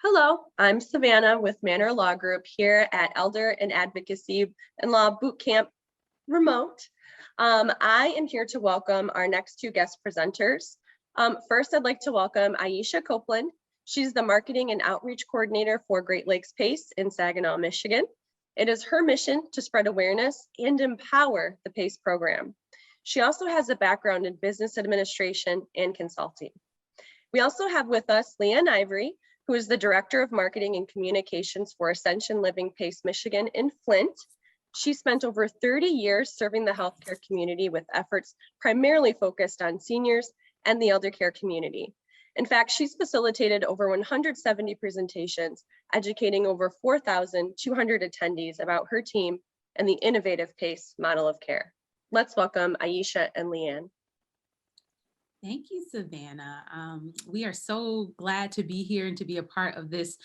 Hello, I'm Savannah with Manor Law Group here at Elder and Advocacy and Law Boot Camp Remote. I am here to welcome our next two guest presenters. First, I'd like to welcome Aisha Copeland. She's the Marketing and Outreach Coordinator for Great Lakes PACE in Saginaw, Michigan. It is her mission to spread awareness and empower the PACE program. She also has a background in business administration and consulting. We also have with us Leanne Ivory, who is the Director of Marketing and Communications for Ascension Living PACE Michigan in Flint. She spent over 30 years serving the healthcare community with efforts primarily focused on seniors and the elder care community. In fact, she's facilitated over 170 presentations, educating over 4,200 attendees about her team and the innovative PACE model of care. Let's welcome Aisha and Leanne. Thank you, Savannah. We are so glad to be here and to be a part of this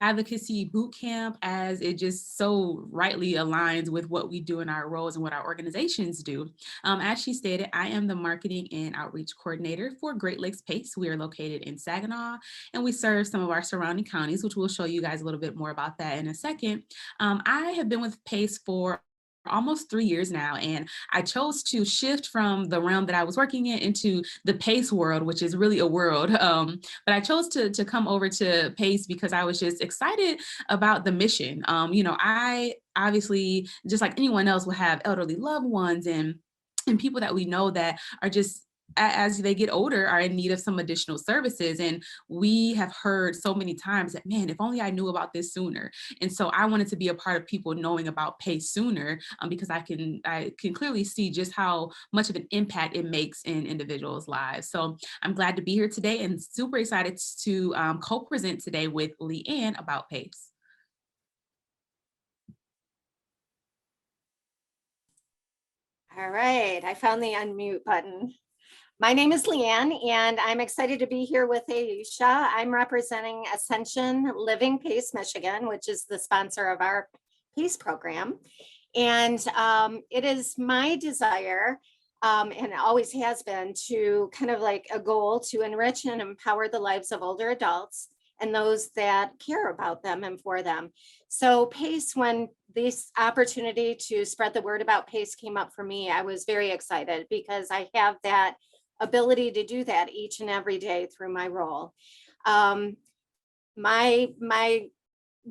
advocacy boot camp, as it just so rightly aligns with what we do in our roles and what our organizations do. As she stated, I am the Marketing and Outreach Coordinator for Great Lakes PACE. We are located in Saginaw, and we serve some of our surrounding counties, which we'll show you guys a little bit more about that in a second. I have been with PACE for almost 3 years now, and I chose to shift from the realm that I was working in into the PACE world, which is really a world. But I chose to come over to PACE because I was just excited about the mission. I obviously, just like anyone else, will have elderly loved ones and people that we know that are just, as they get older, are in need of some additional services. And we have heard so many times that, man, if only I knew about this sooner. And so I wanted to be a part of people knowing about PACE sooner, because I can clearly see just how much of an impact it makes in individuals' lives. So I'm glad to be here today and super excited to co-present today with Leanne about PACE. All right, I found the unmute button. My name is Leanne, and I'm excited to be here with Aisha. I'm representing Ascension Living PACE Michigan, which is the sponsor of our PACE program. And it is my desire, and it always has been, to kind of like a goal to enrich and empower the lives of older adults and those that care about them and for them. So PACE, when this opportunity to spread the word about PACE came up for me, I was very excited because I have that ability to do that each and every day through my role. My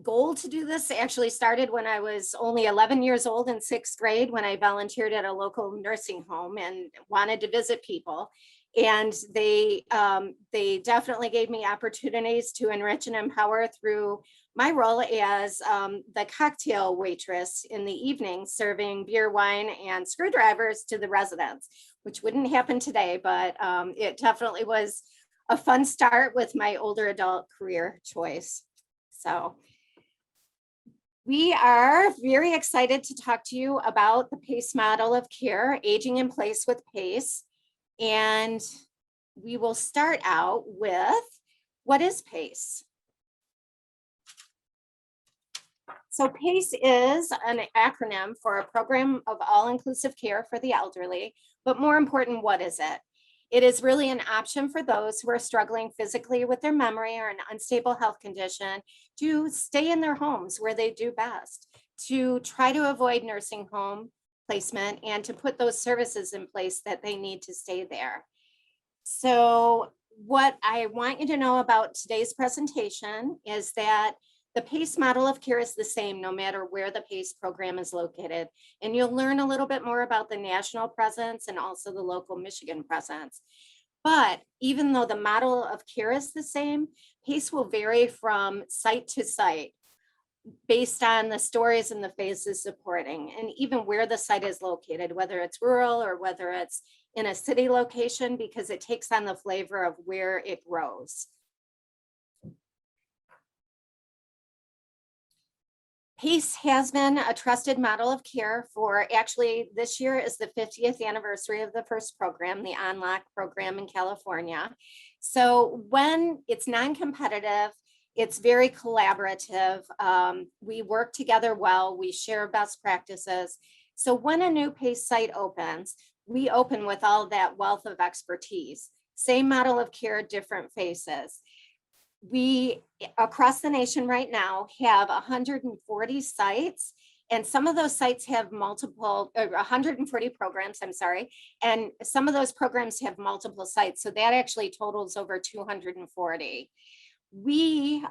goal to do this actually started when I was only 11 years old in 6th grade, when I volunteered at a local nursing home and wanted to visit people. And they definitely gave me opportunities to enrich and empower through my role as the cocktail waitress in the evening, serving beer, wine, and screwdrivers to the residents, which wouldn't happen today, but it definitely was a fun start with my older adult career choice. So we are very excited to talk to you about the PACE model of care, aging in place with PACE. And we will start out with, what is PACE? So PACE is an acronym for a program of all-inclusive care for the elderly, but more important, what is it? It is really an option for those who are struggling physically with their memory or an unstable health condition to stay in their homes where they do best, to try to avoid nursing home placement, and to put those services in place that they need to stay there. So what I want you to know about today's presentation is that the PACE model of care is the same no matter where the PACE program is located. And you'll learn a little bit more about the national presence and also the local Michigan presence. But even though the model of care is the same, PACE will vary from site to site based on the stories and the phases supporting, and even where the site is located, whether it's rural or whether it's in a city location, because it takes on the flavor of where it grows. PACE has been a trusted model of care for, actually, this year is the 50th anniversary of the first program, the Unlock program in California. So when it's non-competitive, it's very collaborative. We work together well, we share best practices. So when a new PACE site opens, we open with all that wealth of expertise. Same model of care, different faces. We, across the nation right now, have 140 sites, and some of those sites have multiple, 140 programs, I'm sorry, and some of those programs have multiple sites, so that actually totals over 240. We,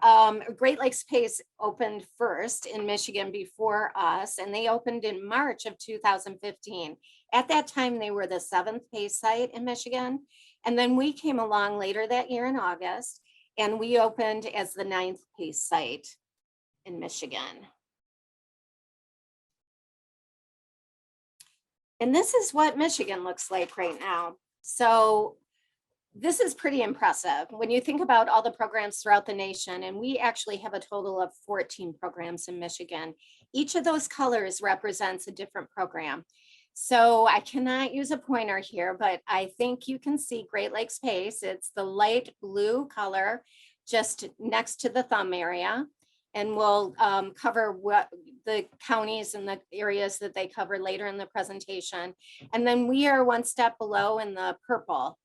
Great Lakes PACE opened first in Michigan before us, and they opened in March of 2015. At that time, they were the 7th PACE site in Michigan. And then we came along later that year in August, and we opened as the 9th PACE site in Michigan. And this is what Michigan looks like right now. So this is pretty impressive when you think about all the programs throughout the nation, and we actually have a total of 14 programs in Michigan. Each of those colors represents a different program. So I cannot use a pointer here, but I think you can see Great Lakes PACE. It's the light blue color just next to the thumb area. And we'll cover what the counties and the areas that they cover later in the presentation. And then we are one step below in the purple.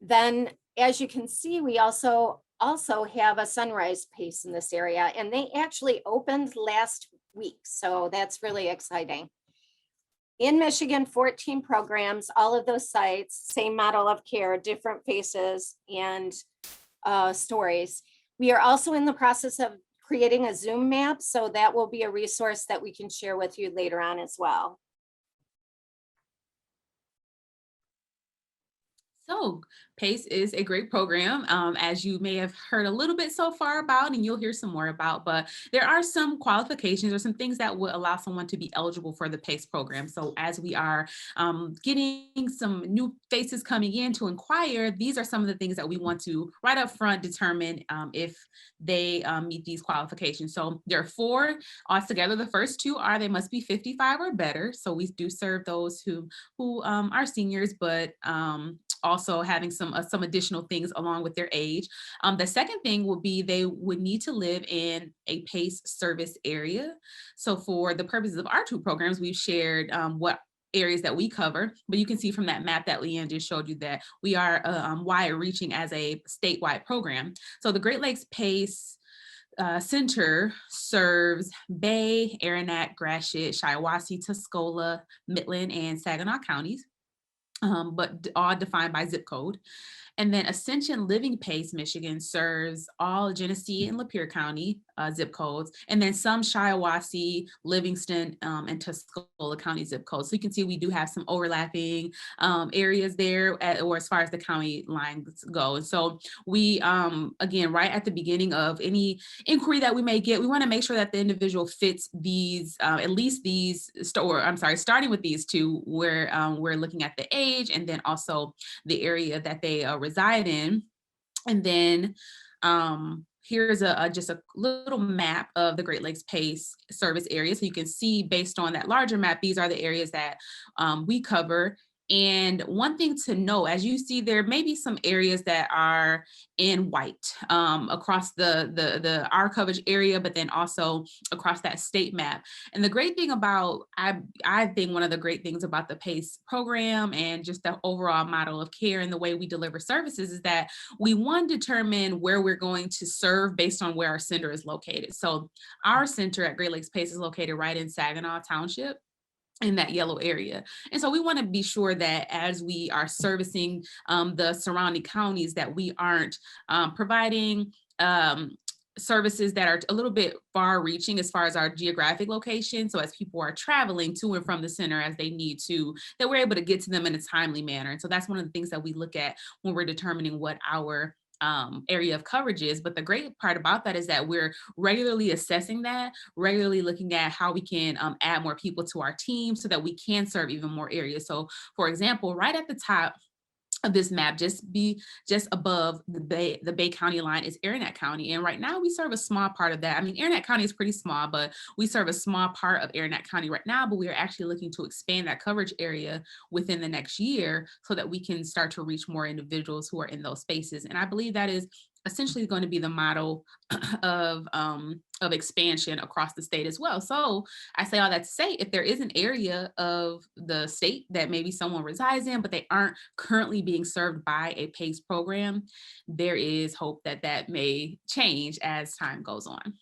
Then, as you can see, we also have a Sunrise PACE in this area, and they actually opened last week. So that's really exciting. In Michigan, 14 programs, all of those sites, same model of care, different faces and stories. We are also in the process of creating a Zoom map, so that will be a resource that we can share with you later on as well. So PACE is a great program, as you may have heard a little bit so far about, and you'll hear some more about, but there are some qualifications or some things that will allow someone to be eligible for the PACE program. So as we are getting some new faces coming in to inquire, these are some of the things that we want to right up front determine if they meet these qualifications. So there are 4 altogether. The first 2 are they must be 55 or better. So we do serve those who are seniors, but also having some additional things along with their age. The second thing would be they would need to live in a PACE service area. So for the purposes of our 2 programs, we've shared what areas that we cover, but you can see from that map that Leanne just showed you that we are wide reaching as a statewide program. So the Great Lakes PACE Center serves Bay, Aranac, Gratiot, Shiawassee, Tuscola, Midland, and Saginaw counties. But all defined by zip code. And then Ascension Living PACE Michigan serves all Genesee and Lapeer County zip codes, and then some Shiawassee, Livingston, and Tuscola County zip codes. So you can see we do have some overlapping areas there, or as far as the county lines go. And so we, again, right at the beginning of any inquiry that we may get, we want to make sure that the individual fits these, at least these, starting with these 2, where we're looking at the age and then also the area that they reside in. And then here's just a little map of the Great Lakes PACE service area. So you can see based on that larger map, these are the areas that we cover. And one thing to know, as you see, there may be some areas that are in white across our coverage area, but then also across that state map. And the great thing about, I think one of the great things about the PACE program and just the overall model of care and the way we deliver services is that we determine where we're going to serve based on where our center is located. So our center at Great Lakes PACE is located right in Saginaw Township, in that yellow area. And so we want to be sure that as we are servicing the surrounding counties, that we aren't providing services that are a little bit far reaching as far as our geographic location. So as people are traveling to and from the center as they need to, that we're able to get to them in a timely manner. And so that's one of the things that we look at when we're determining what our area of coverage is. But the great part about that is that we're regularly assessing that, regularly looking at how we can add more people to our team so that we can serve even more areas. So for example, right at the top of this map, just above the Bay County line is Aranac County. And right now we serve a small part of that. I mean, Aranac County is pretty small, but we serve a small part of Aranac County right now, but we are actually looking to expand that coverage area within the next year so that we can start to reach more individuals who are in those spaces. And I believe that is essentially going to be the model of expansion across the state as well. So I say all that to say, if there is an area of the state that maybe someone resides in, but they aren't currently being served by a PACE program, there is hope that that may change as time goes on.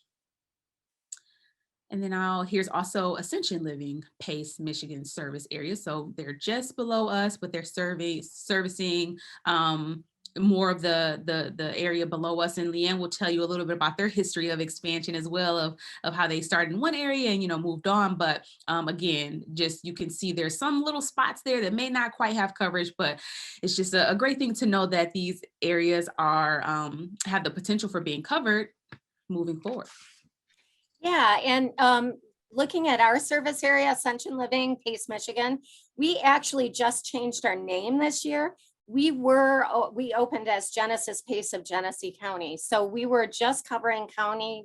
And then here's also Ascension Living PACE Michigan service area. So they're just below us, but they're servicing more of the area below us. And Leanne will tell you a little bit about their history of expansion as well, of how they started in one area and, moved on. But again, just you can see there's some little spots there that may not quite have coverage, but it's just a great thing to know that these areas are have the potential for being covered moving forward. Yeah, and looking at our service area, Ascension Living, PACE Michigan, we actually just changed our name this year. We opened as Genesis PACE of Genesee County. So we were just covering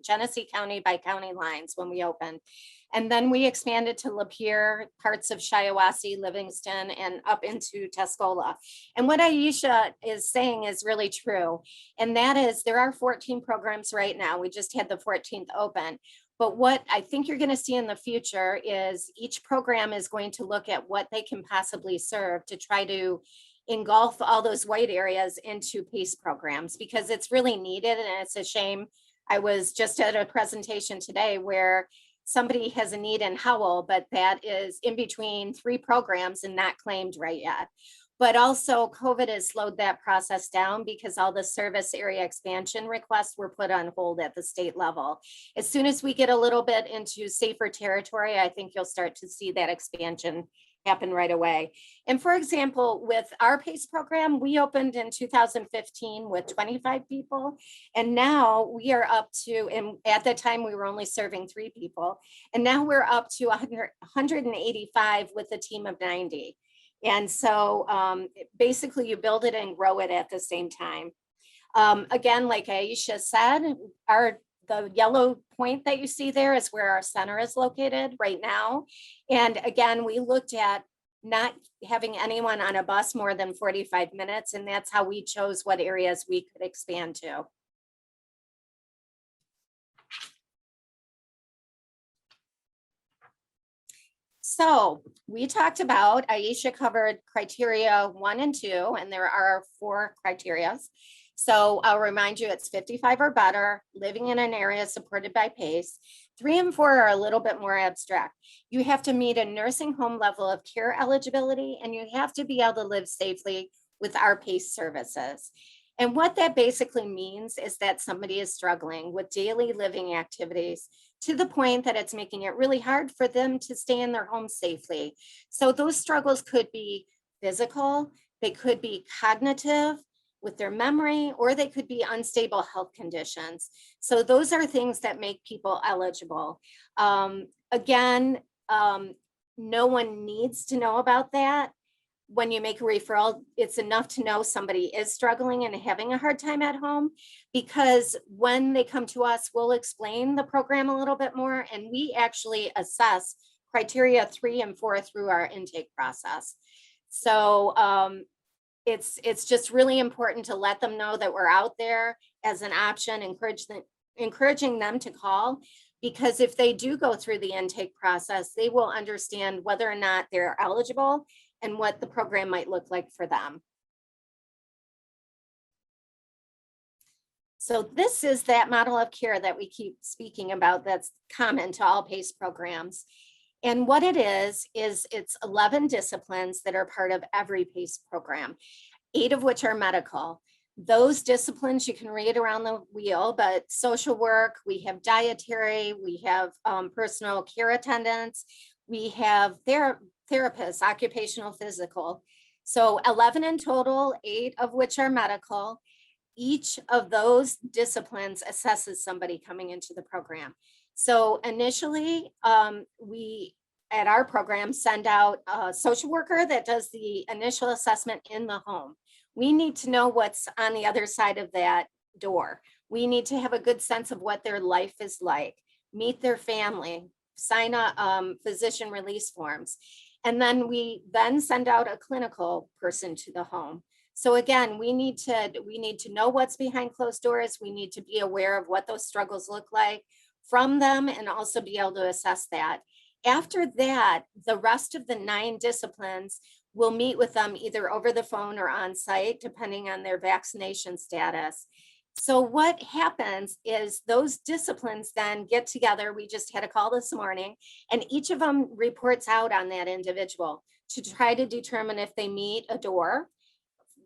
Genesee County by county lines when we opened. And then we expanded to Lapeer, parts of Shiawassee, Livingston, and up into Tuscola. And what Aisha is saying is really true. And that is there are 14 programs right now. We just had the 14th open. But what I think you're going to see in the future is each program is going to look at what they can possibly serve to try to engulf all those white areas into PACE programs, because it's really needed. And it's a shame. I was just at a presentation today where somebody has a need in Howell, but that is in between 3 programs and not claimed right yet. But also COVID has slowed that process down because all the service area expansion requests were put on hold at the state level. As soon as we get a little bit into safer territory, I think you'll start to see that expansion happen right away. And for example, with our PACE program, we opened in 2015 with 25 people. And now we are up to, and at that time we were only serving 3 people. And now we're up to 185 with a team of 90. And so basically you build it and grow it at the same time. Again, like Aisha said, the yellow point that you see there is where our center is located right now. And again, we looked at not having anyone on a bus more than 45 minutes. And that's how we chose what areas we could expand to. So we talked about, Aisha covered criteria 1 and 2, and there are 4 criteria. So I'll remind you, it's 55 or better, living in an area supported by PACE. 3 and 4 are a little bit more abstract. You have to meet a nursing home level of care eligibility, and you have to be able to live safely with our PACE services. And what that basically means is that somebody is struggling with daily living activities to the point that it's making it really hard for them to stay in their home safely. So those struggles could be physical, they could be cognitive with their memory, or they could be unstable health conditions. So those are things that make people eligible. Again, no one needs to know about that. When you make a referral, it's enough to know somebody is struggling and having a hard time at home, because when they come to us, we'll explain the program a little bit more, and we actually assess criteria 3 and 4 through our intake process. So it's just really important to let them know that we're out there as an option, encouraging them to call, because if they do go through the intake process, they will understand whether or not they're eligible and what the program might look like for them. So this is that model of care that we keep speaking about that's common to all PACE programs. And what it is it's 11 disciplines that are part of every PACE program, 8 of which are medical. Those disciplines you can read around the wheel, but social work, we have dietary, we have personal care attendants, we have therapists, occupational, physical. So 11 in total, 8 of which are medical. Each of those disciplines assesses somebody coming into the program. So initially, we at our program send out a social worker that does the initial assessment in the home. We need to know what's on the other side of that door. We need to have a good sense of what their life is like, meet their family, sign a physician release forms. And then we then send out a clinical person to the home. So again, we need to know what's behind closed doors. We need to be aware of what those struggles look like from them and also be able to assess that. After that, the rest of the 9 disciplines will meet with them either over the phone or on site, depending on their vaccination status. So what happens is those disciplines then get together. We just had a call this morning, and each of them reports out on that individual to try to determine if they meet a door,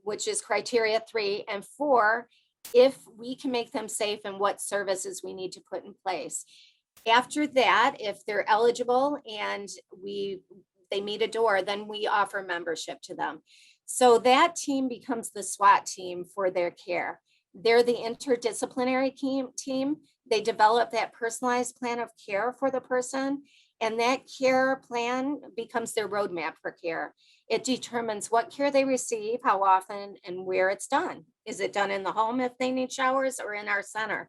which is criteria 3, and 4, if we can make them safe and what services we need to put in place. After that, if they're eligible and they meet a door, then we offer membership to them. So that team becomes the SWAT team for their care. They're the interdisciplinary team. They develop that personalized plan of care for the person, and that care plan becomes their roadmap for care. It determines what care they receive, how often, and where it's done. Is it done in the home if they need showers, or in our center?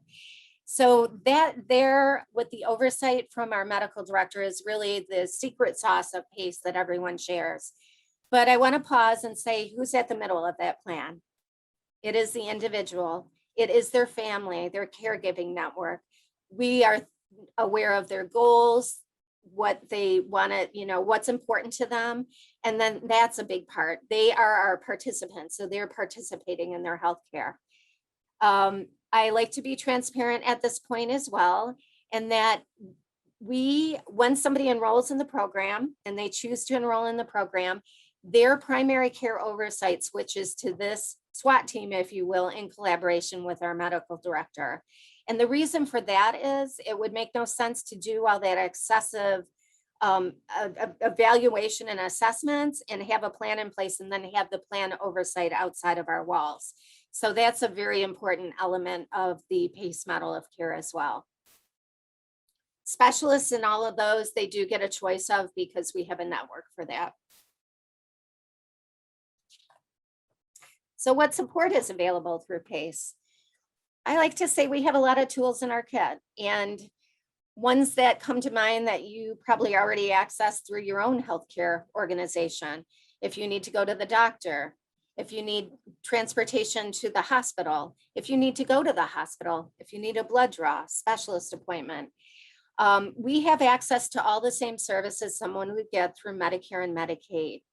So that there, with the oversight from our medical director, is really the secret sauce of PACE that everyone shares. But I want to pause and say, who's at the middle of that plan? It is the individual. It is their family, their caregiving network. We are aware of their goals, what they want to, what's important to them. And then that's a big part. They are our participants, so they're participating in their healthcare. I like to be transparent at this point as well, and that when somebody enrolls in the program and they choose to enroll in the program, their primary care oversight switches to this SWAT team, if you will, in collaboration with our medical director. And the reason for that is it would make no sense to do all that excessive evaluation and assessments and have a plan in place and then have the plan oversight outside of our walls. So that's a very important element of the PACE model of care as well. Specialists in all of those, they do get a choice of, because we have a network for that. So what support is available through PACE? I like to say we have a lot of tools in our kit, and ones that come to mind that you probably already access through your own healthcare organization. If you need to go to the doctor, if you need transportation to the hospital, if you need to go to the hospital, if you need a blood draw, specialist appointment. We have access to all the same services someone would get through Medicare and Medicaid.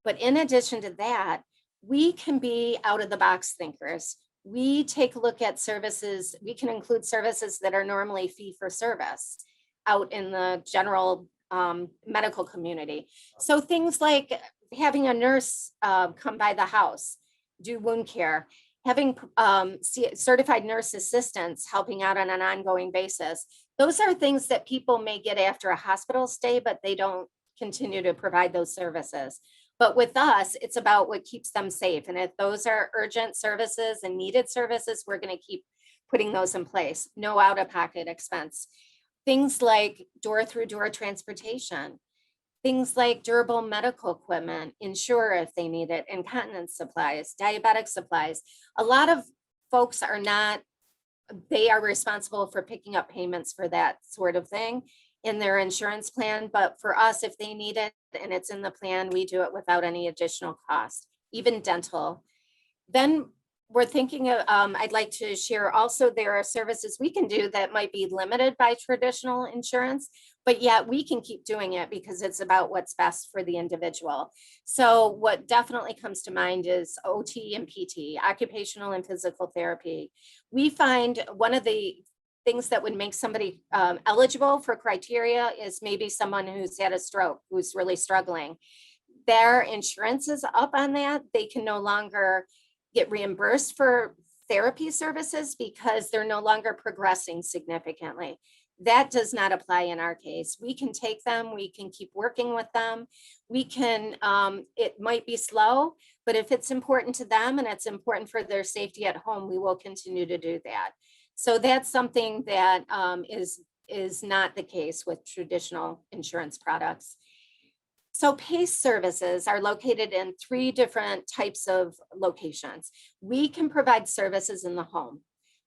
But in addition to that, we can be out of the box thinkers. We take a look at services. We can include services that are normally fee for service out in the general medical community. So things like having a nurse come by the house, do wound care, having certified nurse assistants helping out on an ongoing basis. Those are things that people may get after a hospital stay, but they don't continue to provide those services. But with us, it's about what keeps them safe. And if those are urgent services and needed services, we're going to keep putting those in place. No out-of-pocket expense. Things like door-through-door transportation. Things like durable medical equipment, insure if they need it, incontinence supplies, diabetic supplies. A lot of folks are not, they are responsible for picking up payments for that sort of thing in their insurance plan, but for us, if they need it and it's in the plan, we do it without any additional cost, even dental. Then we're thinking of, I'd like to share also, there are services we can do that might be limited by traditional insurance, but yet we can keep doing it because it's about what's best for the individual. So what definitely comes to mind is OT and PT, occupational and physical therapy. We find one of the things that would make somebody eligible for criteria is maybe someone who's had a stroke, who's really struggling. Their insurance is up on that. They can no longer get reimbursed for therapy services because they're no longer progressing significantly. That does not apply in our case. We can take them, we can keep working with them. We can, it might be slow, but if it's important to them and it's important for their safety at home, we will continue to do that. So that's something that is not the case with traditional insurance products. So PACE services are located in 3 different types of locations. We can provide services in the home.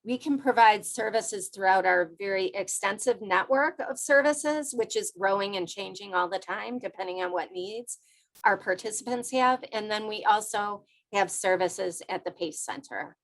We can provide services throughout our very extensive network of services, which is growing and changing all the time, depending on what needs our participants have. And then we also have services at the PACE Center?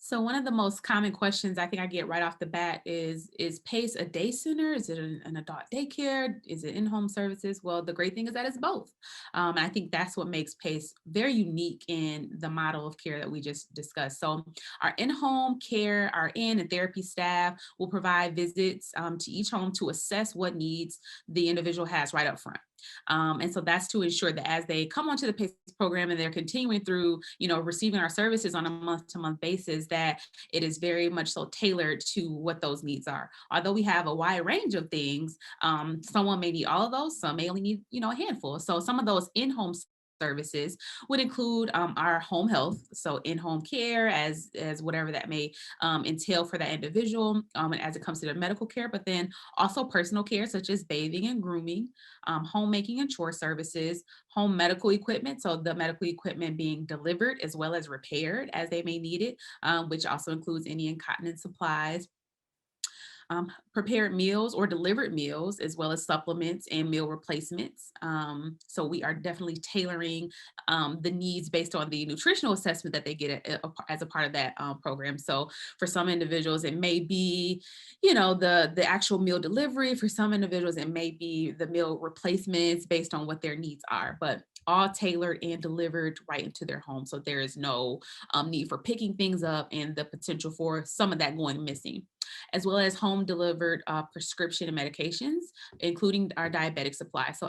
So one of the most common questions I think I get right off the bat is PACE a day center? Is it an adult daycare? Is it in-home services? Well, the great thing is that it's both. And I think that's what makes PACE very unique in the model of care that we just discussed. So our in-home care, our in and therapy staff will provide visits to each home to assess what needs the individual has right up front. And so that's to ensure that as they come onto the PACE program and they're continuing through, receiving our services on a month-to-month basis, that it is very much so tailored to what those needs are. Although we have a wide range of things, someone may need all of those, some may only need, a handful. So some of those in-home services would include our home health, so in-home care as whatever that may entail for that individual, and as it comes to their medical care, but then also personal care such as bathing and grooming, homemaking and chore services, home medical equipment, so the medical equipment being delivered as well as repaired as they may need it, which also includes any incontinence supplies, prepared meals or delivered meals, as well as supplements and meal replacements. So we are definitely tailoring the needs based on the nutritional assessment that they get as a part of that program. So for some individuals, it may be, the actual meal delivery. For some individuals, it may be the meal replacements based on what their needs are, but all tailored and delivered right into their home. So there is no need for picking things up and the potential for some of that going missing, as well as home delivered prescription and medications, including our diabetic supply. So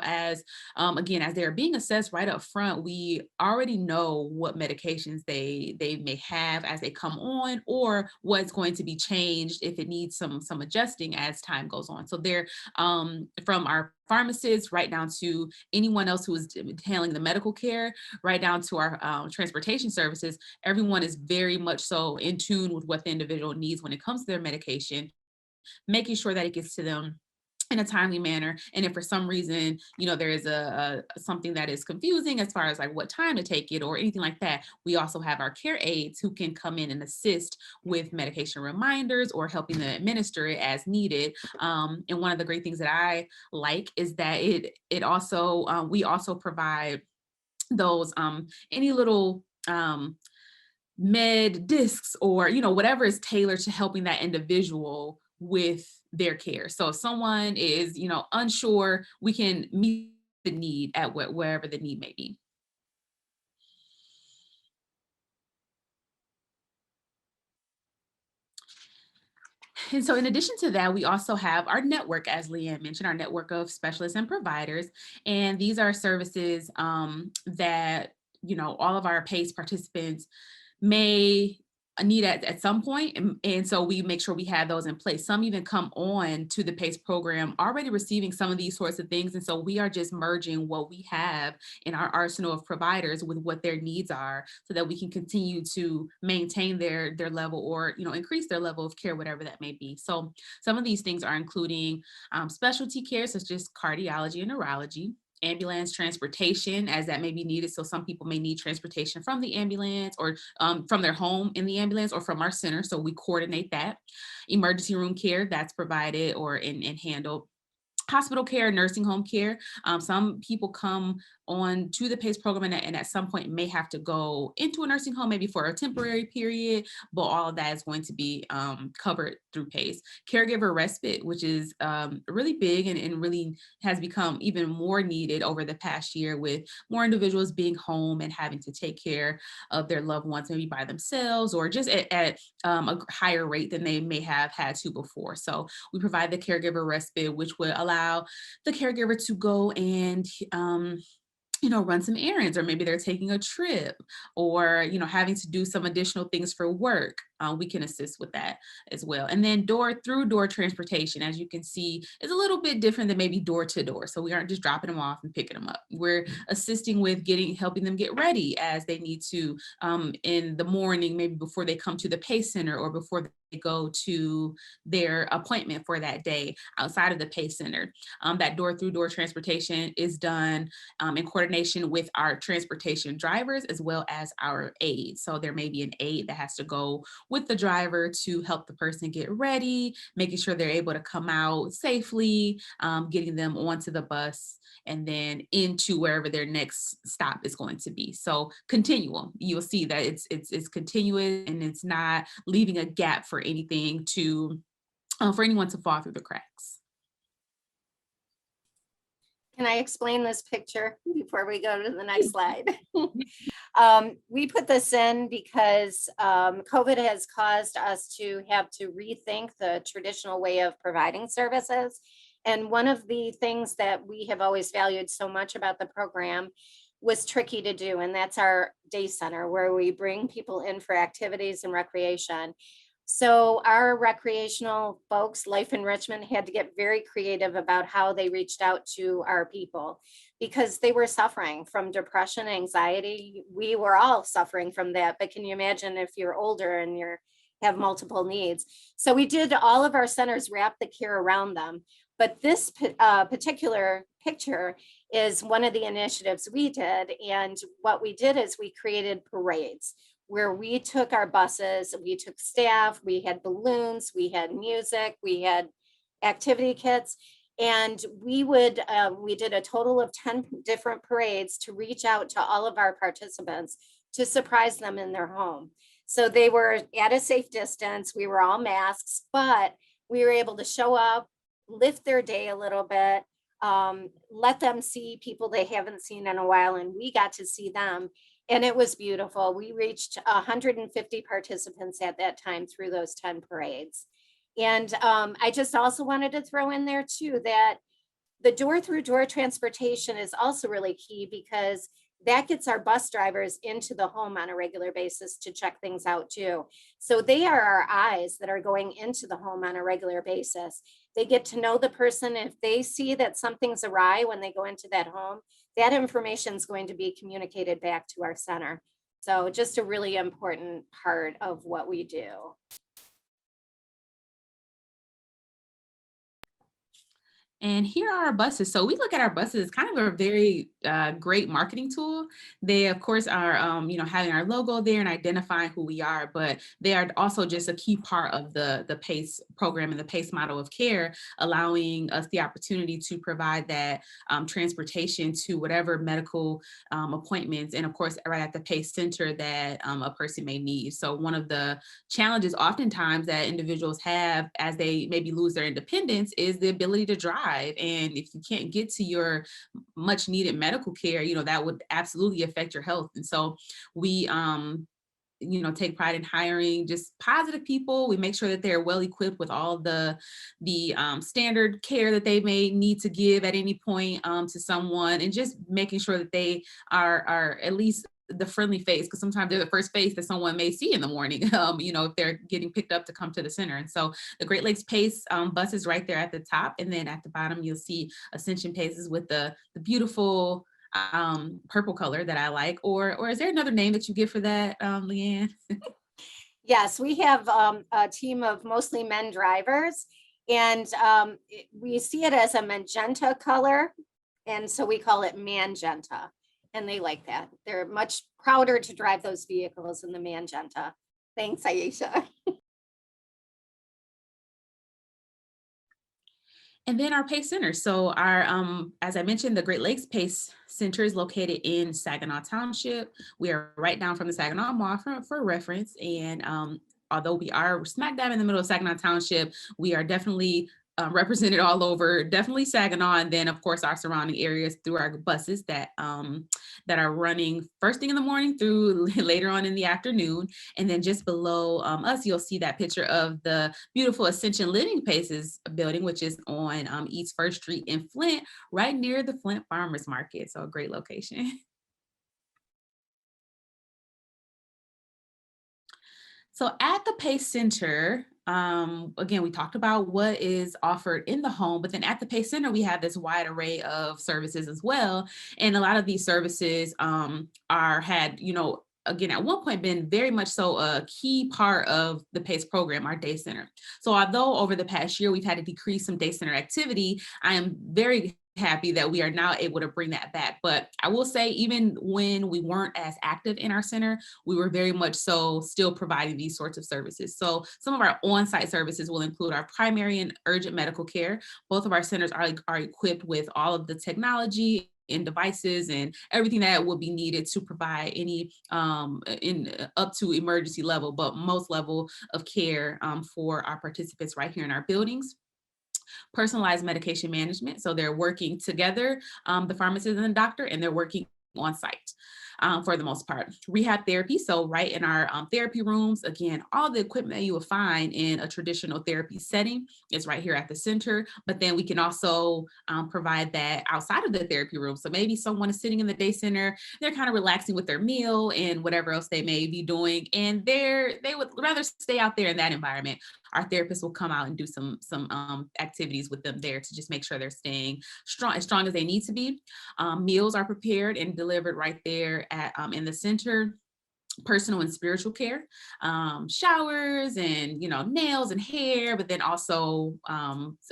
again, as they're being assessed right up front, we already know what medications they may have as they come on, or what's going to be changed if it needs some adjusting as time goes on. So they're from our pharmacists right down to anyone else who is handling the medical care, right down to our transportation services, everyone is very much so in tune with what the individual needs when it comes to their medication, making sure that it gets to them in a timely manner. And if for some reason, there is a something that is confusing as far as like what time to take it or anything like that, we also have our care aides who can come in and assist with medication reminders or helping to administer it as needed. And one of the great things that I like is that it also we also provide those any little med discs or whatever is tailored to helping that individual with their care. So if someone is unsure, we can meet the need at wherever the need may be. And so in addition to that, we also have our network, as Leanne mentioned, our network of specialists and providers. And these are services that, all of our PACE participants may need at some point. And so we make sure we have those in place. Some even come on to the PACE program already receiving some of these sorts of things. And so we are just merging what we have in our arsenal of providers with what their needs are so that we can continue to maintain their level or, increase their level of care, whatever that may be. So some of these things are including specialty care, such as cardiology and neurology, ambulance transportation as that may be needed. So some people may need transportation from the ambulance or from their home in the ambulance or from our center. So we coordinate that. Emergency room care that's provided or and handled. Hospital care, nursing home care. Some people come on to the PACE program and at some point may have to go into a nursing home, maybe for a temporary period, but all of that is going to be covered through PACE. Caregiver respite, which is really big and really has become even more needed over the past year with more individuals being home and having to take care of their loved ones, maybe by themselves or just at a higher rate than they may have had to before. So we provide the caregiver respite, which would allow the caregiver to go and run some errands, or maybe they're taking a trip or, having to do some additional things for work. We can assist with that as well. And then door transportation, as you can see, is a little bit different than maybe door to door. So we aren't just dropping them off and picking them up. We're assisting with helping them get ready as they need to in the morning, maybe before they come to the PACE center or before they go to their appointment for that day outside of the PACE center. That door transportation is done in coordination with our transportation drivers as well as our aides. So there may be an aide that has to go with the driver to help the person get ready, making sure they're able to come out safely, getting them onto the bus, and then into wherever their next stop is going to be. So continuum, you'll see that it's continuous, and it's not leaving a gap for anything to for anyone to fall through the cracks. Can I explain this picture before we go to the next slide? We put this in because COVID has caused us to have to rethink the traditional way of providing services. And one of the things that we have always valued so much about the program was tricky to do, and that's our day center, where we bring people in for activities and recreation. So our recreational folks, Life Enrichment, had to get very creative about how they reached out to our people because they were suffering from depression, anxiety. We were all suffering from that, but can you imagine if you're older and you have multiple needs? So we did all of our centers wrap the care around them. But this particular picture is one of the initiatives we did. And what we did is we created parades where we took our buses, we took staff, we had balloons, we had music, we had activity kits, and we did a total of 10 different parades to reach out to all of our participants to surprise them in their home. So they were at a safe distance, we were all masks, but we were able to show up, lift their day a little bit, let them see people they haven't seen in a while, and we got to see them. And it was beautiful. We reached 150 participants at that time through those 10 parades. And I just also wanted to throw in there too that the door-through-door transportation is also really key because that gets our bus drivers into the home on a regular basis to check things out too. So they are our eyes that are going into the home on a regular basis. They get to know the person. If they see that something's awry when they go into that home, that information is going to be communicated back to our center. So just a really important part of what we do. And here are our buses. So we look at our buses as kind of a very great marketing tool. They, of course, are, having our logo there and identifying who we are, but they are also just a key part of the PACE program and the PACE model of care, allowing us the opportunity to provide that transportation to whatever medical appointments, and of course, right at the PACE center that a person may need. So one of the challenges oftentimes that individuals have as they maybe lose their independence is the ability to drive. And if you can't get to your much needed medical care, that would absolutely affect your health. And so we, take pride in hiring just positive people. We make sure that they're well equipped with all the standard care that they may need to give at any point to someone, and just making sure that they are at least the friendly face, because sometimes they're the first face that someone may see in the morning, if they're getting picked up to come to the center. And so the Great Lakes PACE bus is right there at the top. And then at the bottom, you'll see Ascension PACEs with the beautiful purple color that I like. Or is there another name that you give for that, Leanne? Yes, we have a team of mostly men drivers, and we see it as a magenta color. And so we call it Mangenta. And they like that. They're much prouder to drive those vehicles in the Mangenta. Thanks, Aisha. And then our PACE Center. So our, as I mentioned, the Great Lakes PACE Center is located in Saginaw Township. We are right down from the Saginaw Mall for reference. And although we are smack dab in the middle of Saginaw Township, we are definitely represented all over, definitely Saginaw, and then of course our surrounding areas through our buses that are running first thing in the morning through later on in the afternoon. And then just below us, you'll see that picture of the beautiful Ascension Living Paces building, which is on East First Street in Flint, right near the Flint Farmers Market. So a great location. So at the PACE Center, again, we talked about what is offered in the home, but then at the PACE Center, we have this wide array of services as well. And a lot of these services again, at one point been very much so a key part of the PACE program, our day center. So although over the past year, we've had to decrease some day center activity, I am very happy that we are now able to bring that back. But I will say, even when we weren't as active in our center, we were very much so still providing these sorts of services. So some of our on-site services will include our primary and urgent medical care. Both of our centers are equipped with all of the technology and devices and everything that will be needed to provide any up to emergency level, but most level of care for our participants right here in our buildings. Personalized medication management. So they're working together, the pharmacist and the doctor, and they're working on site for the most part. Rehab therapy. So right in our therapy rooms, again, all the equipment that you will find in a traditional therapy setting is right here at the center. But then we can also provide that outside of the therapy room. So maybe someone is sitting in the day center, they're kind of relaxing with their meal and whatever else they may be doing, and they would rather stay out there in that environment. Our therapists will come out and do some activities with them there to just make sure they're staying as strong as they need to be. Meals are prepared and delivered right there at in the center. Personal and spiritual care, showers and nails and hair, but then also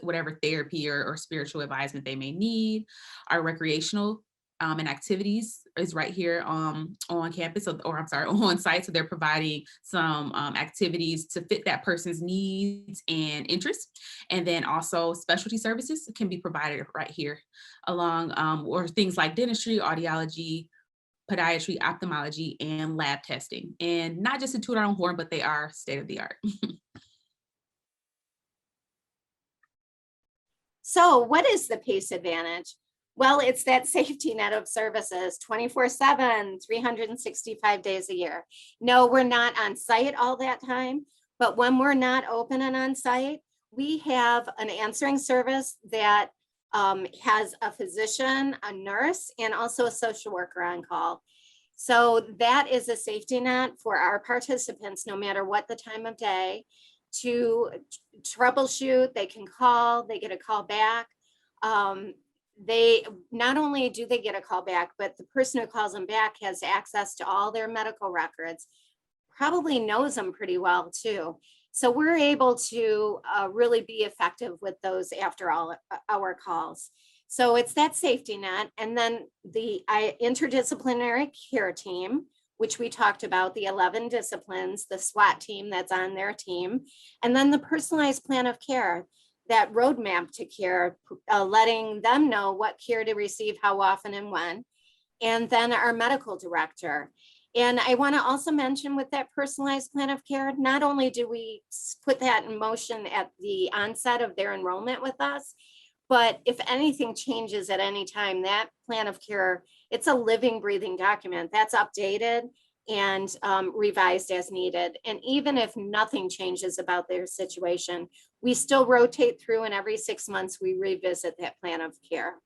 whatever therapy or spiritual advisement they may need. Our recreational and activities is right here on campus, or I'm sorry, on site. So they're providing some activities to fit that person's needs and interests. And then also specialty services can be provided right here along, or things like dentistry, audiology, podiatry, ophthalmology, and lab testing. And not just to toot our own horn, but they are state of the art. So what is the PACE advantage? Well, it's that safety net of services 24/7, 365 days a year. No, we're not on site all that time, but when we're not open and on site, we have an answering service that has a physician, a nurse, and also a social worker on call. So that is a safety net for our participants, no matter what the time of day, to troubleshoot. They can call, they get a call back. They not only do they get a call back, but the person who calls them back has access to all their medical records, probably knows them pretty well too. So we're able to really be effective with those after all our calls. So it's that safety net. And then the interdisciplinary care team, which we talked about, the 11 disciplines, the SWAT team that's on their team, and then the personalized plan of care, that roadmap to care, letting them know what care to receive, how often and when, and then our medical director. And I want to also mention with that personalized plan of care, not only do we put that in motion at the onset of their enrollment with us, but if anything changes at any time, that plan of care, it's a living, breathing document that's updated and revised as needed. And even if nothing changes about their situation, we still rotate through, and every 6 months we revisit that plan of care.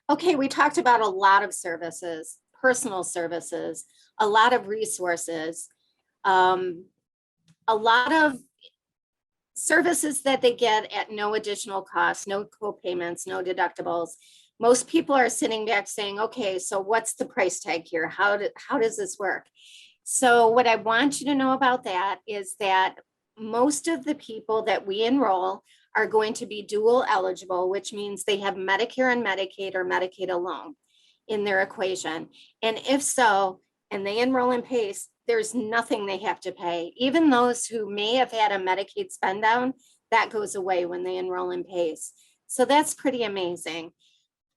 Okay, we talked about a lot of services, personal services, a lot of resources, a lot of services that they get at no additional cost, no co-payments, no deductibles. Most people are sitting back saying, okay, so what's the price tag here? How does this work? So what I want you to know about that is that most of the people that we enroll are going to be dual eligible, which means they have Medicare and Medicaid, or Medicaid alone in their equation. And if so, and they enroll in PACE, there's nothing they have to pay. Even those who may have had a Medicaid spend down, that goes away when they enroll in PACE. So that's pretty amazing.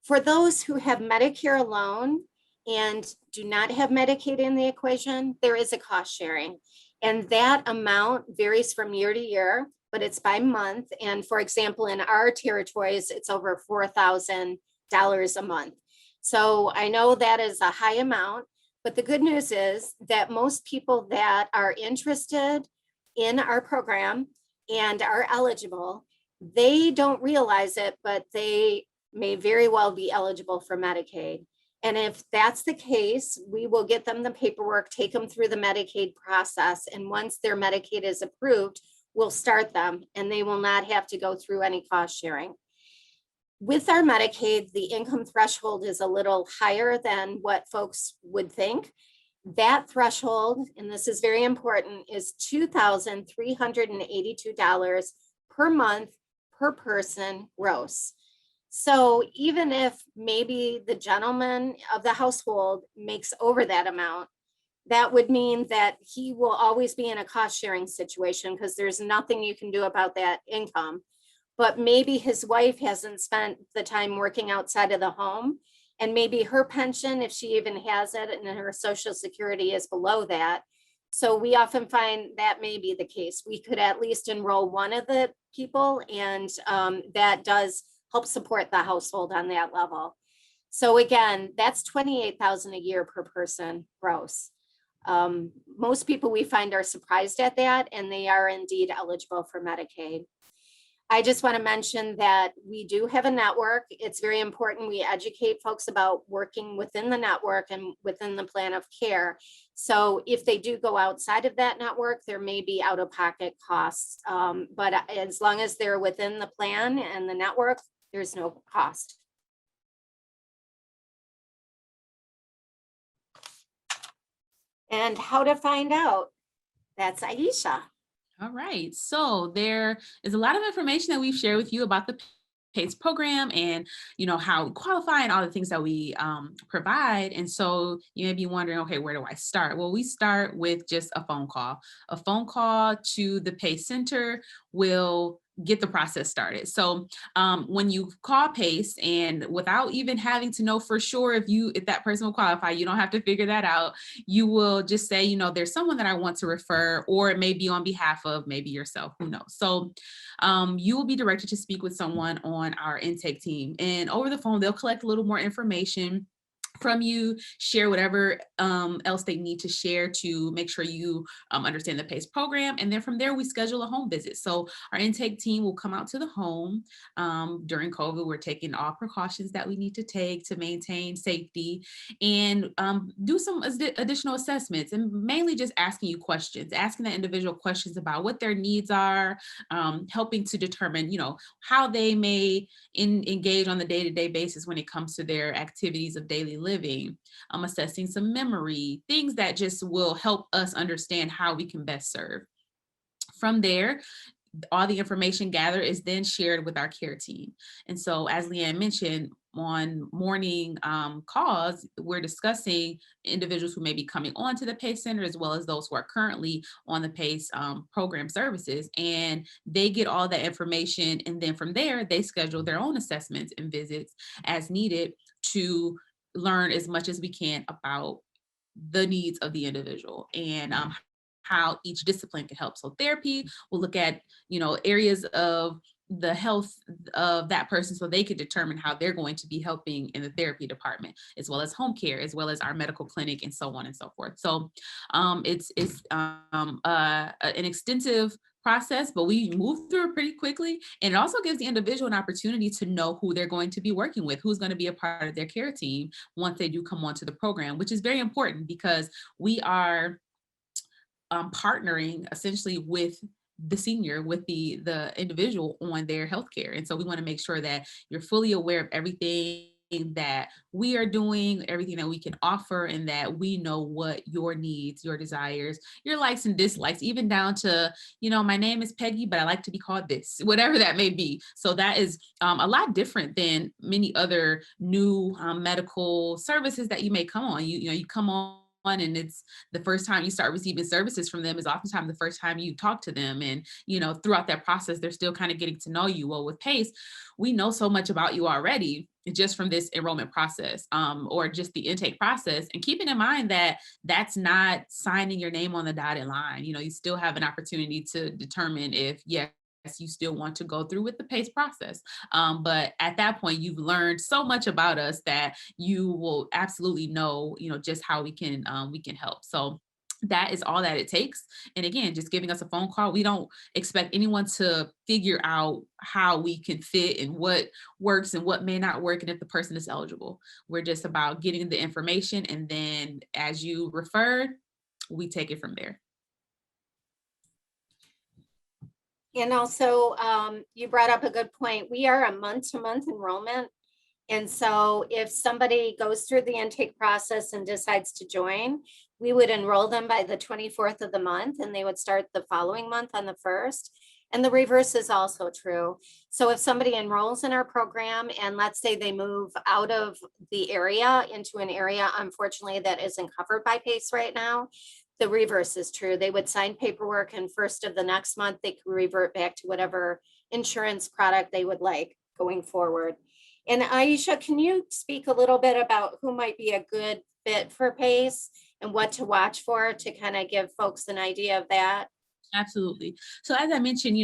For those who have Medicare alone and do not have Medicaid in the equation, there is a cost sharing. And that amount varies from year to year, but it's by month. And for example, in our territories, it's over $4,000 a month. So I know that is a high amount, but the good news is that most people that are interested in our program and are eligible, they don't realize it, but they may very well be eligible for Medicaid. And if that's the case, we will get them the paperwork, take them through the Medicaid process. And once their Medicaid is approved, we'll start them, and they will not have to go through any cost sharing. With our Medicaid, the income threshold is a little higher than what folks would think. That threshold, and this is very important, is $2,382 per month per person gross. So even if maybe the gentleman of the household makes over that amount, that would mean that he will always be in a cost sharing situation because there's nothing you can do about that income. But maybe his wife hasn't spent the time working outside of the home, and maybe her pension, if she even has it, and her social security is below that. So we often find that may be the case. We could at least enroll one of the people, and that does help support the household on that level. So again, that's 28,000 a year per person gross. Most people we find are surprised at that, and they are indeed eligible for Medicaid. I just want to mention that we do have a network. It's very important we educate folks about working within the network and within the plan of care. So if they do go outside of that network, there may be out-of-pocket costs. But as long as they're within the plan and the network, there's no cost. And how to find out, that's Aisha. All right, so there is a lot of information that we've shared with you about the PACE program and how we qualify and all the things that we provide. And so you may be wondering, okay, where do I start? Well, we start with just a phone call. A phone call to the PACE Center will get the process started. So when you call PACE, and without even having to know for sure if that person will qualify, you don't have to figure that out. You will just say, there's someone that I want to refer, or it may be on behalf of maybe yourself, who knows. So you will be directed to speak with someone on our intake team, and over the phone, they'll collect a little more information from you, share whatever else they need to share to make sure you understand the PACE program. And then from there, we schedule a home visit. So our intake team will come out to the home. During COVID, we're taking all precautions that we need to take to maintain safety, and do some additional assessments, and mainly just asking you questions, asking the individual questions about what their needs are, helping to determine, how they may engage on the day-to-day basis when it comes to their activities of daily living, assessing some memory, things that just will help us understand how we can best serve. From there, all the information gathered is then shared with our care team. And so, as Leanne mentioned, on morning calls, we're discussing individuals who may be coming on to the PACE Center, as well as those who are currently on the PACE program services, and they get all that information. And then from there, they schedule their own assessments and visits as needed to learn as much as we can about the needs of the individual and how each discipline can help. So therapy will look at, areas of the health of that person so they can determine how they're going to be helping in the therapy department, as well as home care, as well as our medical clinic, and so on and so forth. So it's an extensive process, but we move through it pretty quickly. And it also gives the individual an opportunity to know who they're going to be working with, who's going to be a part of their care team once they do come onto the program, which is very important because we are partnering essentially with the senior, with the individual on their healthcare. And so we want to make sure that you're fully aware of everything that we are doing, everything that we can offer, and that we know what your needs, your desires, your likes and dislikes, even down to, my name is Peggy, but I like to be called this, whatever that may be. So that is a lot different than many other new medical services that you may come on. You come on, and it's the first time you start receiving services from them is oftentimes the first time you talk to them. And, throughout that process, they're still kind of getting to know you. Well, with PACE, we know so much about you already just from this enrollment process, or just the intake process. And keeping in mind that that's not signing your name on the dotted line. You still have an opportunity to determine if, yes, you still want to go through with the PACE process. But at that point, you've learned so much about us that you will absolutely know, just how we can help. So that is all that it takes. And again, just giving us a phone call. We don't expect anyone to figure out how we can fit and what works and what may not work, and if the person is eligible. We're just about getting the information, and then as you referred, we take it from there. And also, you brought up a good point. We are a month-to-month enrollment. And so if somebody goes through the intake process and decides to join, we would enroll them by the 24th of the month, and they would start the following month on the 1st. And the reverse is also true. So if somebody enrolls in our program and let's say they move out of the area into an area, unfortunately, that isn't covered by PACE right now, the reverse is true. They would sign paperwork and first of the next month, they could revert back to whatever insurance product they would like going forward. And Aisha, can you speak a little bit about who might be a good fit for PACE and what to watch for to kind of give folks an idea of that? Absolutely. So as I mentioned,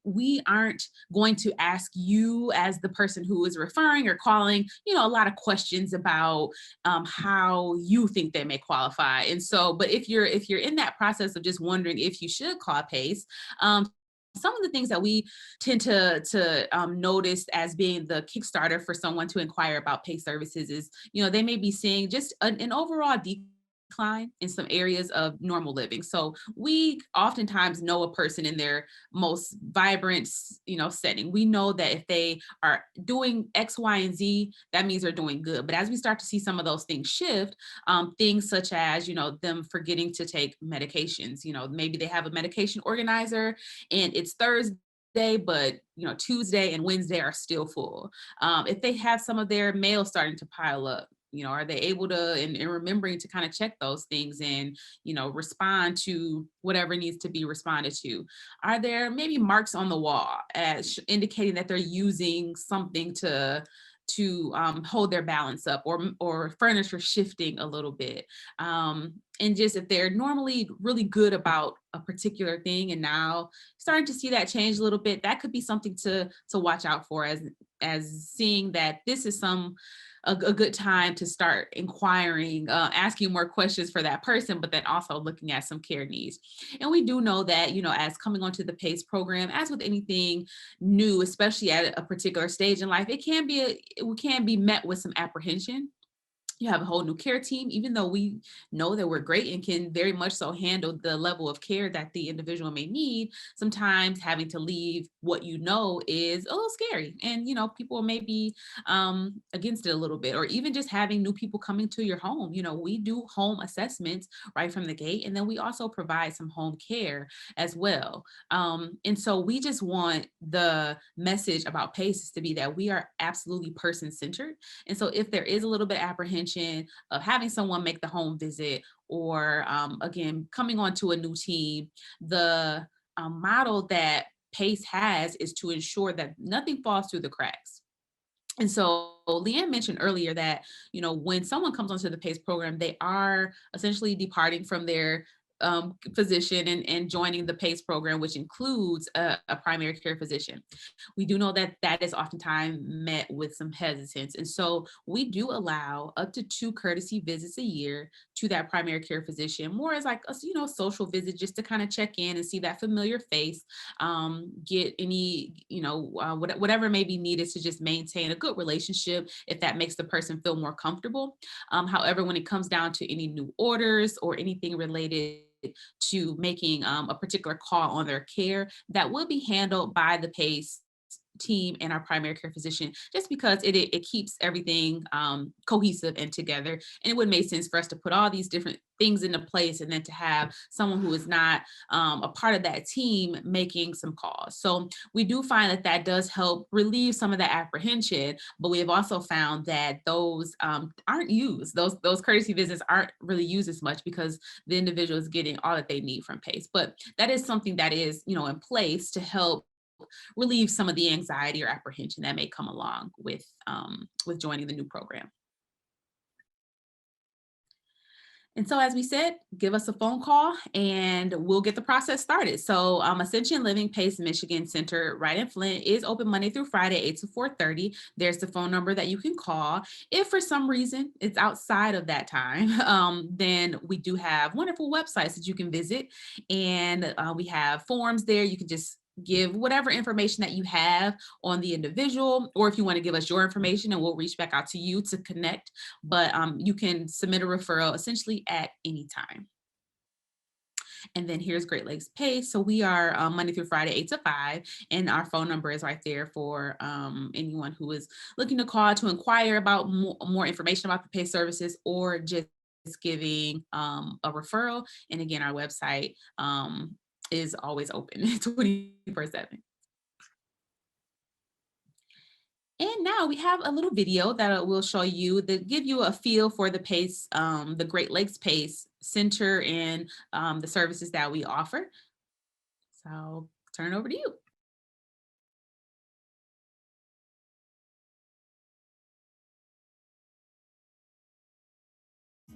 we aren't going to ask you as the person who is referring or calling, a lot of questions about how you think they may qualify. And so, but if you're in that process of just wondering if you should call PACE, some of the things that we tend to notice as being the Kickstarter for someone to inquire about PACE services is, they may be seeing just an overall decline in some areas of normal living. So we oftentimes know a person in their most vibrant, setting. We know that if they are doing X, Y, and Z, that means they're doing good. But as we start to see some of those things shift, things such as, them forgetting to take medications, maybe they have a medication organizer and it's Thursday, but Tuesday and Wednesday are still full. If they have some of their mail starting to pile up, are they able to, and remembering to kind of check those things and, respond to whatever needs to be responded to? Are there maybe marks on the wall as indicating that they're using something to hold their balance up, or furniture shifting a little bit? And just if they're normally really good about a particular thing and now starting to see that change a little bit, that could be something to watch out for, as seeing that this is a good time to start inquiring, asking more questions for that person, but then also looking at some care needs. And we do know that, as coming onto the PACE program, as with anything new, especially at a particular stage in life, it can be met with some apprehension. You have a whole new care team, even though we know that we're great and can very much so handle the level of care that the individual may need. Sometimes having to leave what is a little scary, and people may be against it a little bit, or even just having new people coming to your home. We do home assessments right from the gate, and then we also provide some home care as well. And so we just want the message about PACE to be that we are absolutely person-centered. And so if there is a little bit of apprehension of having someone make the home visit, or again, coming onto a new team, the model that PACE has is to ensure that nothing falls through the cracks. And so Leanne mentioned earlier that, when someone comes onto the PACE program, they are essentially departing from their physician and joining the PACE program, which includes a primary care physician. We do know that that is oftentimes met with some hesitance. And so we do allow up to 2 courtesy visits a year to that primary care physician, more as like a, social visit, just to kind of check in and see that familiar face, get any, whatever may be needed to just maintain a good relationship if that makes the person feel more comfortable. However, when it comes down to any new orders or anything related to making a particular call on their care, that will be handled by the PACE team and our primary care physician, just because it keeps everything cohesive and together. And it would make sense for us to put all these different things into place and then to have someone who is not a part of that team making some calls. So we do find that that does help relieve some of the apprehension, but we have also found that those aren't used. Those courtesy visits aren't really used as much because the individual is getting all that they need from PACE. But that is something that is, in place to help relieve some of the anxiety or apprehension that may come along with joining the new program. And so, as we said, give us a phone call and we'll get the process started. So Ascension Living PACE Michigan Center right in Flint is open Monday through Friday, 8 to 4:30. There's the phone number that you can call. If for some reason it's outside of that time, then we do have wonderful websites that you can visit. And we have forms there. You can just give whatever information that you have on the individual, or if you want to give us your information and we'll reach back out to you to connect. But you can submit a referral essentially at any time. And then here's Great Lakes PACE. So we are Monday through Friday, 8 to 5. And our phone number is right there for anyone who is looking to call to inquire about more information about the PACE services, or just giving a referral. And again, our website is always open 24/7. And now we have a little video that will show you that give you a feel for the PACE, the Great Lakes PACE Center and the services that we offer. So turn it over to you.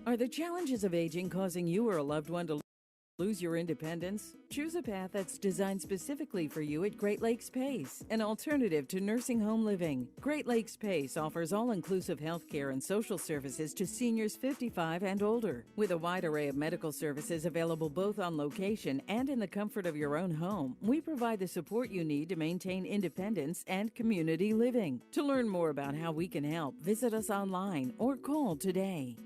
Are the challenges of aging causing you or a loved one to lose your independence? Choose a path that's designed specifically for you at Great Lakes PACE, an alternative to nursing home living. Great Lakes PACE offers all-inclusive health care and social services to seniors 55 and older. With a wide array of medical services available both on location and in the comfort of your own home, we provide the support you need to maintain independence and community living. To learn more about how we can help, visit us online or call today.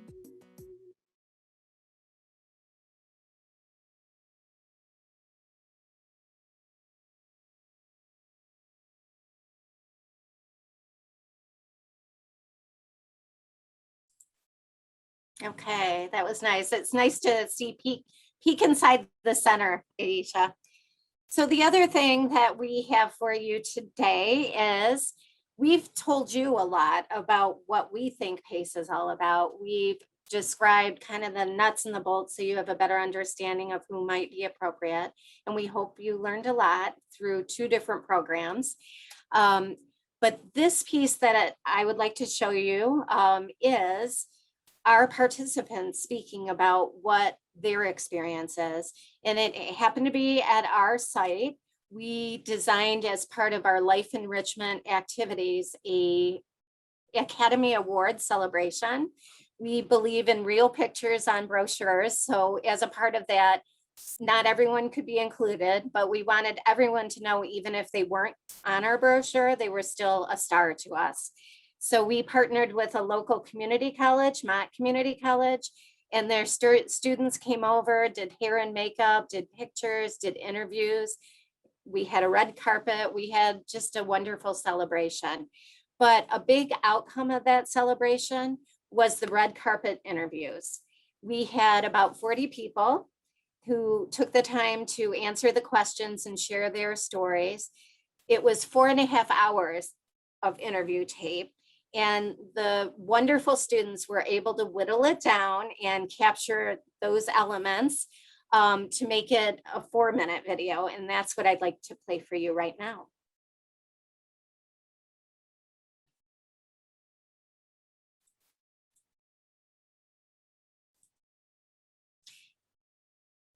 Okay, that was nice. It's nice to see peek inside the center, Aisha. So the other thing that we have for you today is we've told you a lot about what we think PACE is all about. We've described kind of the nuts and the bolts so you have a better understanding of who might be appropriate. And we hope you learned a lot through 2 different programs. But this piece that I would like to show you is our participants speaking about what their experience is. And it happened to be at our site. We designed as part of our life enrichment activities, a Academy Award celebration. We believe in real pictures on brochures. So as a part of that, not everyone could be included, but we wanted everyone to know, even if they weren't on our brochure, they were still a star to us. So we partnered with a local community college, Mott Community College, and their students came over, did hair and makeup, did pictures, did interviews. We had a red carpet. We had just a wonderful celebration. But a big outcome of that celebration was the red carpet interviews. We had about 40 people who took the time to answer the questions and share their stories. It was 4.5 hours of interview tape. And the wonderful students were able to whittle it down and capture those elements to make it a 4-minute video. And that's what I'd like to play for you right now.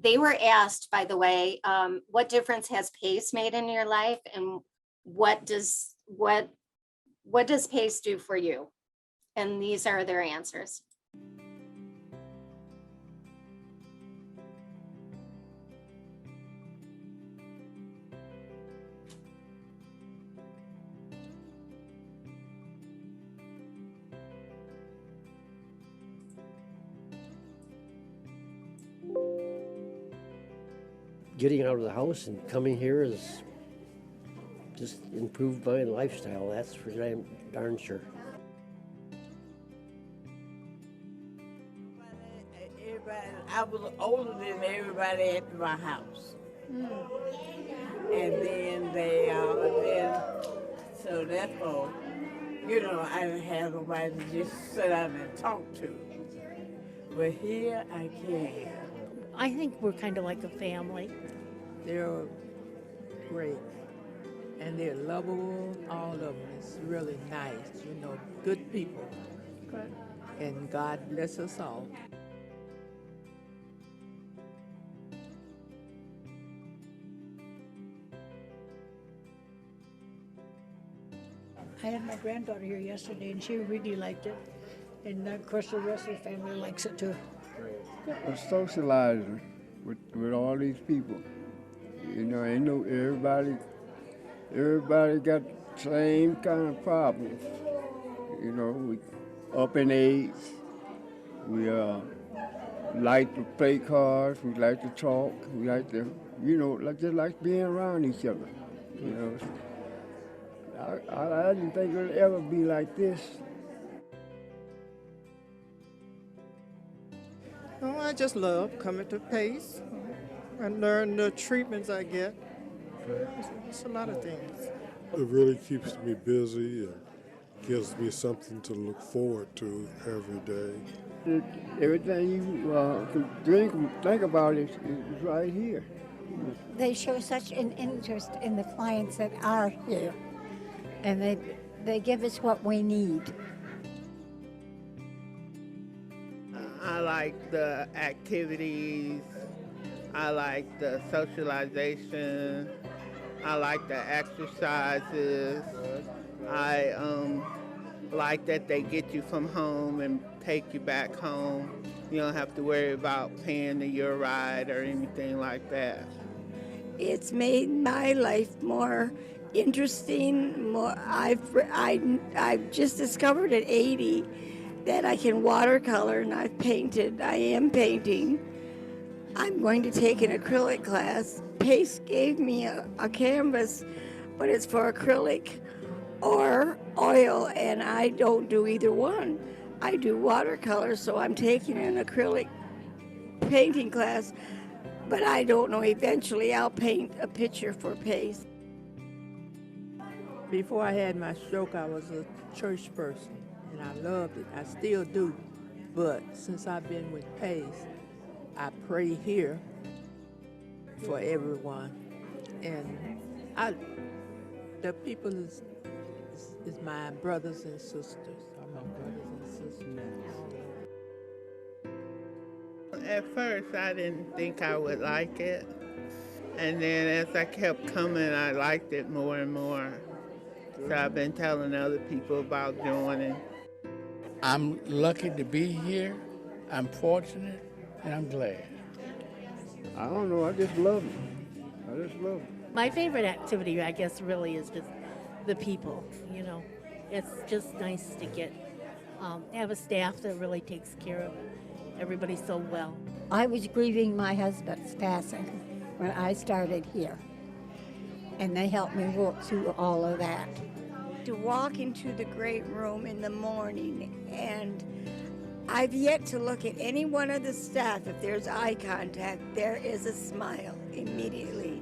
They were asked, by the way, what difference has PACE made in your life, and what does PACE do for you? And these are their answers. Getting out of the house and coming here is just improved my lifestyle, that's for damn darn sure. I was older than everybody at my house. And then so therefore, I didn't have nobody to just sit down and talk to. But here I can. I think we're kind of like a family. They're great, and they're lovable, all of them. It's really nice, good people. Good. And God bless us all. I had my granddaughter here yesterday, and she really liked it. And of course, the rest of the family likes it too. We're socializing with all these people. Everybody got the same kind of problems. We up in age. We like to play cards. We like to talk. We like to, just like being around each other. I didn't think it would ever be like this. Oh, I just love coming to PACE. and learn the treatments I get. It's a lot of things. It really keeps me busy and gives me something to look forward to every day. Everything you could drink and think about is right here. They show such an interest in the clients that are here, and they give us what we need. I like the activities. I like the socialization. I like the exercises. I like that they get you from home and take you back home. You don't have to worry about paying your ride or anything like that. It's made my life more interesting. I've just discovered at 80 that I can watercolor, and I've painted. I am painting. I'm going to take an acrylic class. Pace gave me a canvas, but it's for acrylic or oil, and I don't do either one. I do watercolor, so I'm taking an acrylic painting class, but I don't know, eventually I'll paint a picture for Pace. Before I had my stroke, I was a church person, and I loved it. I still do. But since I've been with Pace, I pray here for everyone. And the people is my brothers and sisters. Are my brothers and sisters. At first, I didn't think I would like it. And then as I kept coming, I liked it more and more. So I've been telling other people about joining. I'm lucky to be here. I'm fortunate, and I'm glad. I don't know, I just love it. My favorite activity, I guess, really is just the people, you know. It's just nice to have a staff that really takes care of everybody so well. I was grieving my husband's passing when I started here, and they helped me work through all of that. To walk into the great room in the morning, and I've yet to look at any one of the staff. If there's eye contact, there is a smile immediately.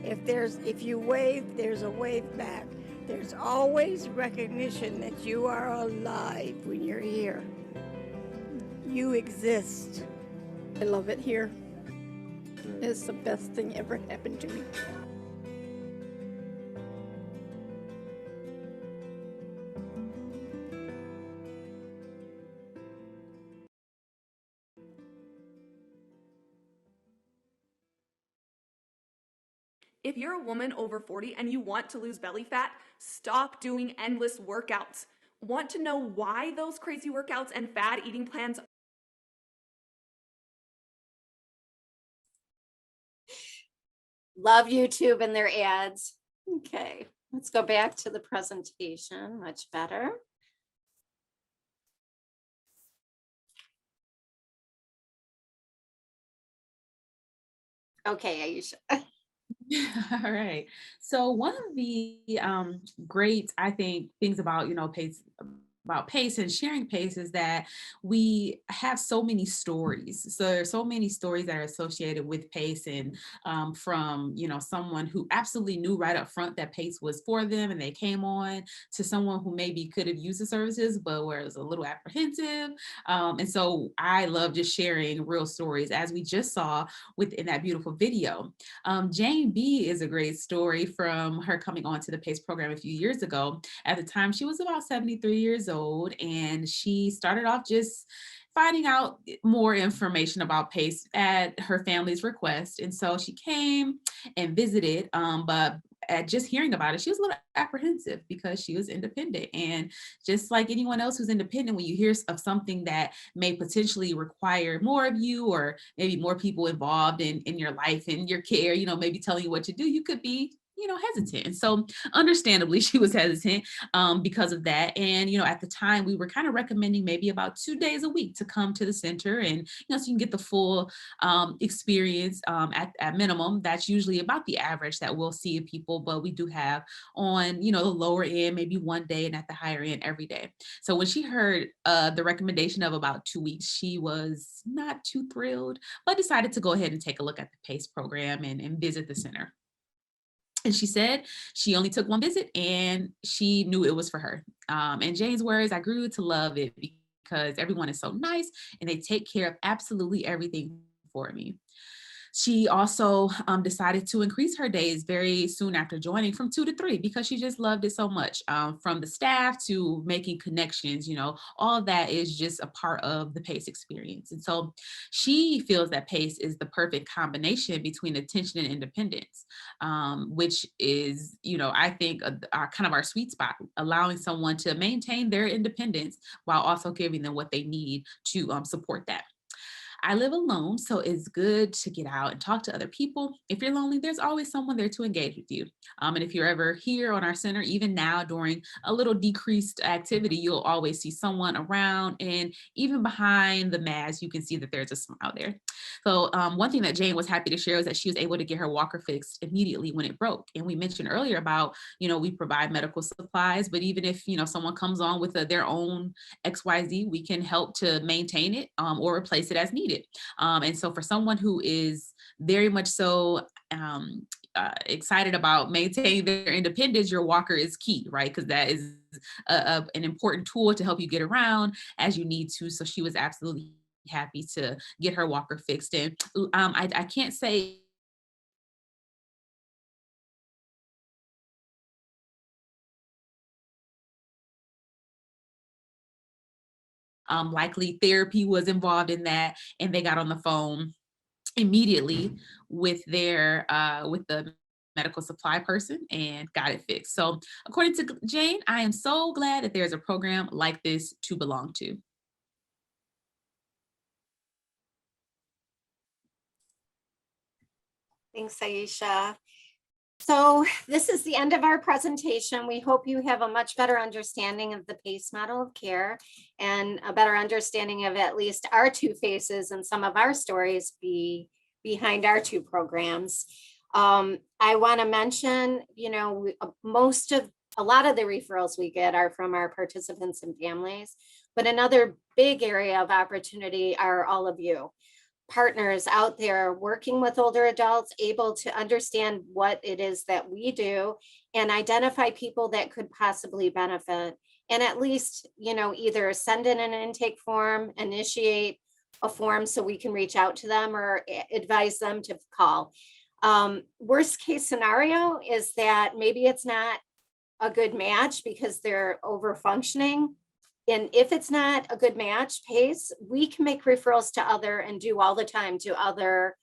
If you wave, there's a wave back. There's always recognition that you are alive when you're here. You exist. I love it here. It's the best thing ever happened to me. If you're a woman over 40 and you want to lose belly fat, stop doing endless workouts. Want to know why those crazy workouts and fad eating plans? Love YouTube and their ads. Okay, let's go back to the presentation. Much better. Okay, Aisha. All right. So one of the great, I think, things about, Pace and sharing Pace is that we have so many stories. So there's so many stories that are associated with Pace, and from, someone who absolutely knew right up front that Pace was for them and they came on, to someone who maybe could have used the services but was a little apprehensive. And so I love just sharing real stories, as we just saw within that beautiful video. Jane B is a great story from her coming on to the PACE program a few years ago. At the time, she was about 73 years old, and she started off just finding out more information about PACE at her family's request. And so she came and visited, but at just hearing about it, she was a little apprehensive because she was independent. And just like anyone else who's independent, when you hear of something that may potentially require more of you, or maybe more people involved in your life and your care, maybe telling you what to do, you could be hesitant. And so understandably, she was hesitant because of that. And, at the time we were kind of recommending maybe about 2 days a week to come to the center and, so you can get the full experience at minimum. That's usually about the average that we'll see of people, but we do have on, the lower end, maybe 1 day, and at the higher end every day. So when she heard the recommendation of about 2 weeks, she was not too thrilled, but decided to go ahead and take a look at the PACE program and visit the center. And she said she only took one visit and she knew it was for her. And Jane's words, I grew to love it because everyone is so nice and they take care of absolutely everything for me. She also decided to increase her days very soon after joining from 2 to 3 because she just loved it so much. From the staff to making connections, all of that is just a part of the PACE experience. And so she feels that PACE is the perfect combination between attention and independence, which is, I think kind of our sweet spot, allowing someone to maintain their independence while also giving them what they need to support that. I live alone, so it's good to get out and talk to other people. If you're lonely, there's always someone there to engage with you. And if you're ever here on our center, even now during a little decreased activity, you'll always see someone around, and even behind the mask, you can see that there's a smile there. So one thing that Jane was happy to share is that she was able to get her walker fixed immediately when it broke. And we mentioned earlier about, we provide medical supplies, but even if, someone comes on with their own XYZ, we can help to maintain it or replace it as needed. And so for someone who is very much so excited about maintaining their independence, your walker is key, right? Because that is an important tool to help you get around as you need to. So she was absolutely happy to get her walker fixed. And I can't say likely therapy was involved in that, and they got on the phone immediately with the medical supply person and got it fixed. So according to Jane, I am so glad that there's a program like this to belong to. Thanks, Aisha. So this is the end of our presentation. We hope you have a much better understanding of the PACE model of care and a better understanding of at least our two faces and some of our stories behind our two programs. I want to mention, a lot of the referrals we get are from our participants and families, but another big area of opportunity are all of you. Partners out there working with older adults, able to understand what it is that we do and identify people that could possibly benefit. And at least, either send in an intake form, initiate a form so we can reach out to them or advise them to call. Worst case scenario is that maybe it's not a good match because they're over functioning. And if it's not a good match, PACE, we can make referrals to all the time to other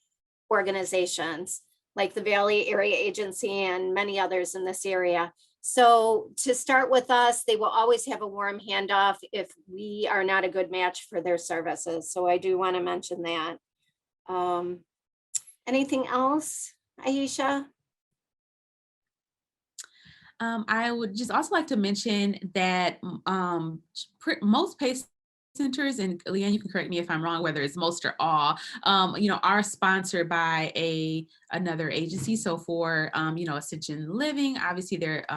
organizations like the Valley Area Agency and many others in this area. So to start with us, they will always have a warm handoff if we are not a good match for their services. So I do want to mention that. Anything else, Aisha? I would just also like to mention that most PACE centers, and Leanne, you can correct me if I'm wrong, whether it's most or all, are sponsored by another agency. So for, Ascension Living, obviously they're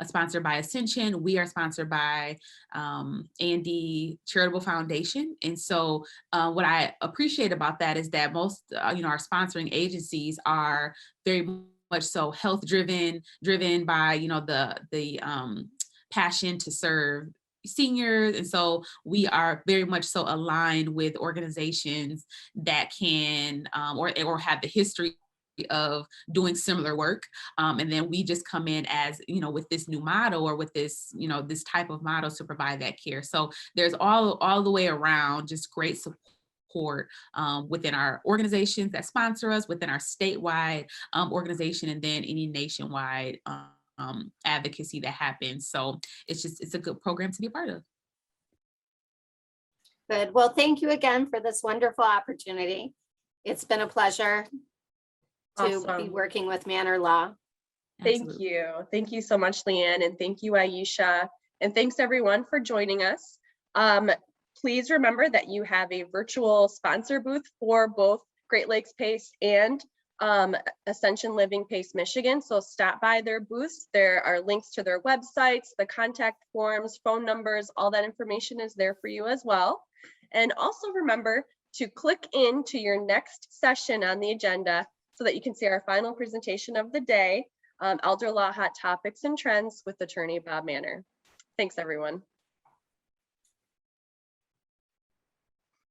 sponsored by Ascension. We are sponsored by A&D Charitable Foundation. And so what I appreciate about that is that most, our sponsoring agencies are very much so health driven by, the passion to serve seniors. And so we are very much so aligned with organizations that can or have the history of doing similar work. And then we just come in as, with this new model or with this, this type of model to provide that care. So there's all the way around just great support within our organizations that sponsor us, within our statewide organization, and then any nationwide advocacy that happens. So it's a good program to be a part of. Good. Well, thank you again for this wonderful opportunity. It's been a pleasure to be working with Manor Law. Thank you. Thank you so much, Leanne, and thank you, Aisha. And thanks everyone for joining us. Please remember that you have a virtual sponsor booth for both Great Lakes PACE and Ascension Living PACE Michigan. So stop by their booths. There are links to their websites, the contact forms, phone numbers, all that information is there for you as well. And also remember to click into your next session on the agenda so that you can see our final presentation of the day, Elder Law Hot Topics and Trends with attorney Bob Manner. Thanks, everyone.